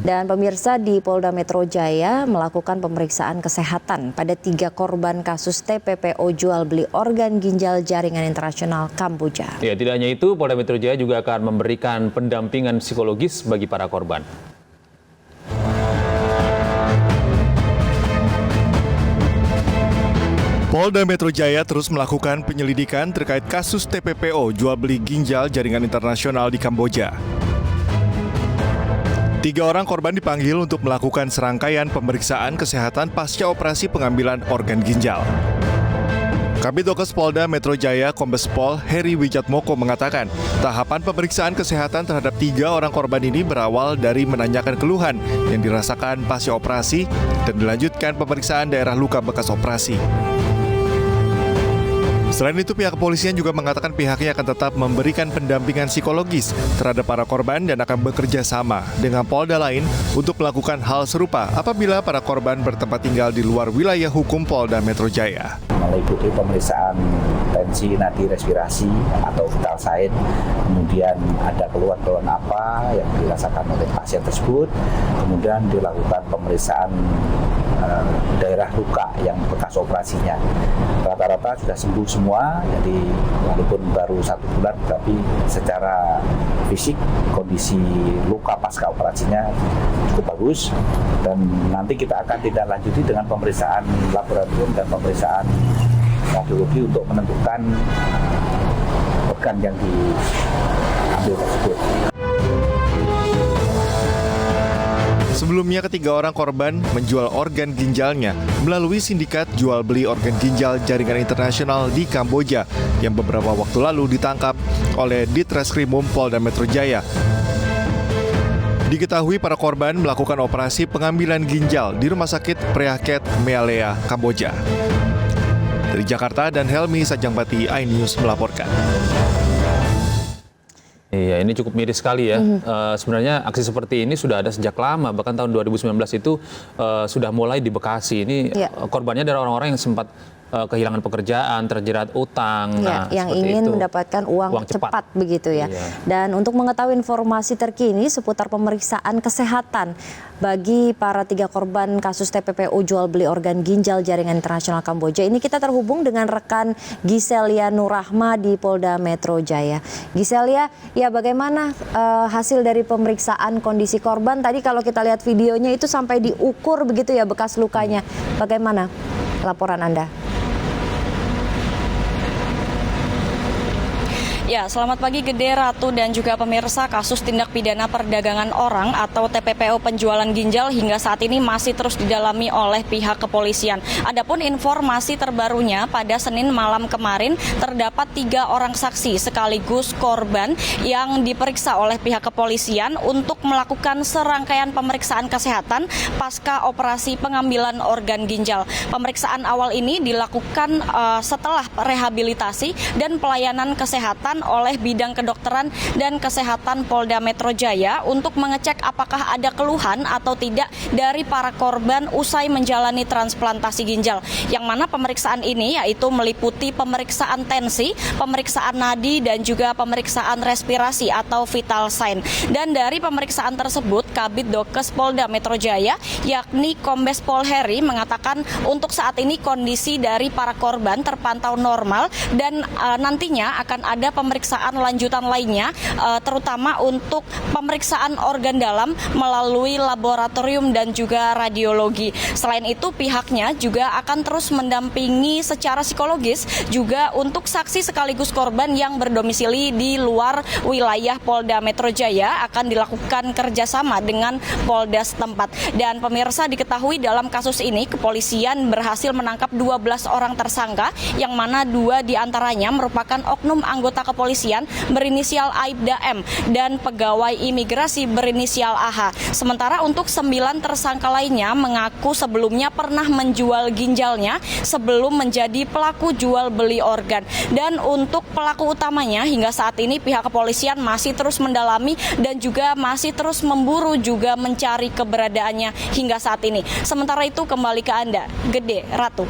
Dan pemirsa, di Polda Metro Jaya melakukan pemeriksaan kesehatan pada 3 korban kasus TPPO jual beli organ ginjal jaringan internasional Kamboja. Ya, tidak hanya itu, Polda Metro Jaya juga akan memberikan pendampingan psikologis bagi para korban. Polda Metro Jaya terus melakukan penyelidikan terkait kasus TPPO jual beli ginjal jaringan internasional di Kamboja. 3 orang korban dipanggil untuk melakukan serangkaian pemeriksaan kesehatan pasca operasi pengambilan organ ginjal. Kabid Dokes Polda Metro Jaya Kombes Pol Heri Wijatmoko mengatakan, tahapan pemeriksaan kesehatan terhadap 3 orang korban ini berawal dari menanyakan keluhan yang dirasakan pasca operasi dan dilanjutkan pemeriksaan daerah luka bekas operasi. Selain itu, pihak kepolisian juga mengatakan pihaknya akan tetap memberikan pendampingan psikologis terhadap para korban dan akan bekerja sama dengan Polda lain untuk melakukan hal serupa apabila para korban bertempat tinggal di luar wilayah hukum Polda Metro Jaya. Meliputi pemeriksaan tensi nadi respirasi atau vital sign, kemudian ada keluhan-keluhan apa yang dirasakan oleh pasien tersebut, kemudian dilakukan pemeriksaan daerah luka yang bekas operasinya. Rata-rata sudah sembuh semua, jadi walaupun baru 1 bulan, tapi secara fisik kondisi luka pasca operasinya cukup bagus, dan nanti kita akan tindak lanjuti dengan pemeriksaan laboratorium dan pemeriksaan radiologi untuk menentukan organ yang diambil tersebut. Sebelumnya, ketiga orang korban menjual organ ginjalnya melalui sindikat jual beli organ ginjal jaringan internasional di Kamboja yang beberapa waktu lalu ditangkap oleh Ditreskrimum Polda Metro Jaya. Diketahui para korban melakukan operasi pengambilan ginjal di Rumah Sakit Preaket Mealea, Kamboja. Dari Jakarta, dan Helmi Sajangbati, iNews melaporkan. Iya, ini cukup miris sekali ya. Sebenarnya aksi seperti ini sudah ada sejak lama, bahkan tahun 2019 itu sudah mulai di Bekasi. Ini korbannya adalah orang-orang yang sempat kehilangan pekerjaan, terjerat utang, yang ingin mendapatkan uang cepat begitu ya. Dan untuk mengetahui informasi terkini seputar pemeriksaan kesehatan bagi para 3 korban kasus TPPO jual beli organ ginjal jaringan internasional Kamboja, ini kita terhubung dengan rekan Giselia Nurrahma di Polda Metro Jaya. Giselia, ya bagaimana hasil dari pemeriksaan kondisi korban? Tadi kalau kita lihat videonya itu sampai diukur begitu ya bekas lukanya. Bagaimana laporan Anda? Ya, selamat pagi Gede, Ratu, dan juga pemirsa. Kasus tindak pidana perdagangan orang atau TPPO penjualan ginjal hingga saat ini masih terus didalami oleh pihak kepolisian. Adapun informasi terbarunya, pada Senin malam kemarin terdapat 3 orang saksi sekaligus korban yang diperiksa oleh pihak kepolisian untuk melakukan serangkaian pemeriksaan kesehatan pasca operasi pengambilan organ ginjal. Pemeriksaan awal ini dilakukan setelah rehabilitasi dan pelayanan kesehatan oleh bidang kedokteran dan kesehatan Polda Metro Jaya untuk mengecek apakah ada keluhan atau tidak dari para korban usai menjalani transplantasi ginjal. Yang mana pemeriksaan ini yaitu meliputi pemeriksaan tensi, pemeriksaan nadi, dan juga pemeriksaan respirasi atau vital sign. Dan dari pemeriksaan tersebut, Kabid Dokes Polda Metro Jaya yakni Kombes Pol Heri mengatakan untuk saat ini kondisi dari para korban terpantau normal dan nantinya akan ada pemeriksaan lanjutan lainnya, terutama untuk pemeriksaan organ dalam melalui laboratorium dan juga radiologi. Selain itu, pihaknya juga akan terus mendampingi secara psikologis juga untuk saksi sekaligus korban yang berdomisili di luar wilayah Polda Metro Jaya, akan dilakukan kerjasama dengan Polda setempat. Dan pemirsa, diketahui dalam kasus ini kepolisian berhasil menangkap 12 orang tersangka, yang mana 2 diantaranya merupakan oknum anggota kepolisian berinisial Aibda M dan pegawai imigrasi berinisial AH. Sementara untuk 9 tersangka lainnya mengaku sebelumnya pernah menjual ginjalnya sebelum menjadi pelaku jual beli organ. Dan untuk pelaku utamanya hingga saat ini pihak kepolisian masih terus mendalami dan juga masih terus memburu juga mencari keberadaannya hingga saat ini. Sementara itu kembali ke Anda, Gede, Ratu.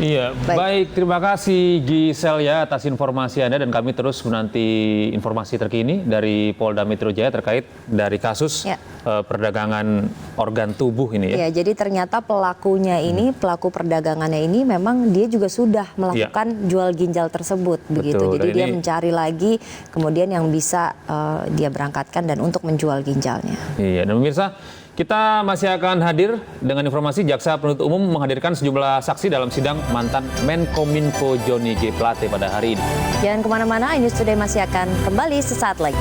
Iya, baik. Terima kasih Gisel ya atas informasi Anda, dan kami terus menanti informasi terkini dari Polda Metro Jaya terkait dari kasus perdagangan organ tubuh ini ya. Ya, jadi ternyata pelakunya ini, pelaku perdagangannya ini memang dia juga sudah melakukan jual ginjal tersebut begitu. Jadi dia mencari lagi kemudian yang bisa dia berangkatkan dan untuk menjual ginjalnya. Iya, dan pemirsa, kita masih akan hadir dengan informasi jaksa penuntut umum menghadirkan sejumlah saksi dalam sidang mantan Menkominfo Johnny G. Plate pada hari ini. Jangan kemana-mana, iNews Today masih akan kembali sesaat lagi.